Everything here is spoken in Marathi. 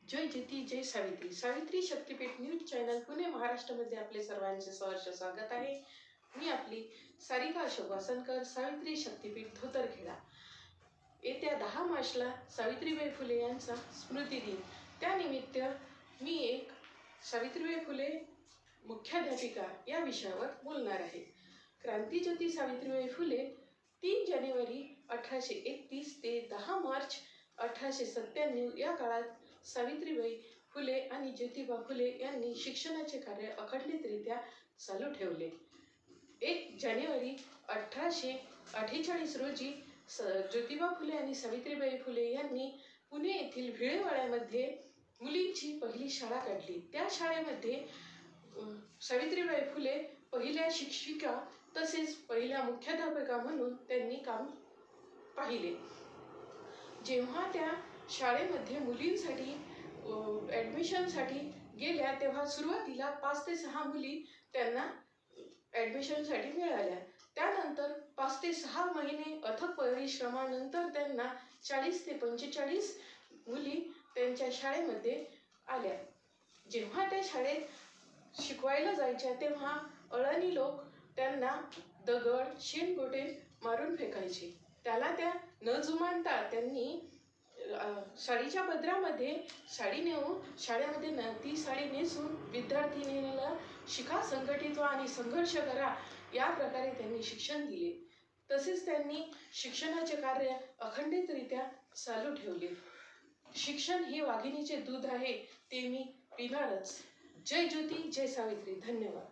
जय ज्योती जय सावित्री. सावित्री शक्तीपीठ न्यूज चॅनल पुणे महाराष्ट्रामध्ये आपले सर्वांचे सहर्ष स्वागत आहे. मी आपली सारिका अशोक वासनकर, सावित्री शक्तीपीठ धोतरखेडा. येत्या 10 मार्चला सावित्रीबाई फुले यांचा स्मृती दिन. त्यानिमित्त मी एक सावित्रीबाई फुले मुख्याध्यापिका या विषयावर बोलणार आहे. क्रांतीज्योती सावित्रीबाई फुले 3 जानेवारी 1831 ते 10 मार्च 1897 या काळात सावित्रीबाई फुले आणि ज्योतिबा फुले यांनी शिक्षणाचे कार्य अखंडितरित्या चालू ठेवले. 1 जानेवारी 1848 रोजी ज्योतिबा फुले आणि सावित्रीबाई फुले यांनी पुणे येथील भिळेवाड्यामध्ये मुलींची पहिली शाळा काढली. त्या शाळेमध्ये सावित्रीबाई फुले पहिल्या शिक्षिका तसेच पहिल्या मुख्याध्यापिका म्हणून त्यांनी काम पाहिले. जेव्हा त्या शाळेमध्ये मुलींसाठी ॲडमिशनसाठी गेल्या तेव्हा सुरुवातीला 5 ते 6 मुली त्यांना ॲडमिशनसाठी मिळाल्या. त्यानंतर 5 ते 6 महिने अथक परिश्रमानंतर त्यांना 40 ते 45 मुली त्यांच्या शाळेमध्ये आल्या. जेव्हा त्या शाळेत शिकवायला जायच्या तेव्हा अडाणी लोक त्यांना दगड शेणगोटे मारून फेकायचे. त्याला त्या न जुमानता त्यांनी साडीच्या पदरामध्ये साडी नेऊन शाळेमध्ये ती साडी नेसून विद्यार्थिनीला शिका, संघटित व्हा आणि संघर्ष करा या प्रकारे त्यांनी शिक्षण दिले. तसेच त्यांनी शिक्षणाचे कार्य अखंडितरित्या चालू ठेवले. शिक्षण हे वाघिणीचे दूध आहे, ते मी पिणारच. जय ज्योती जय सावित्री. धन्यवाद.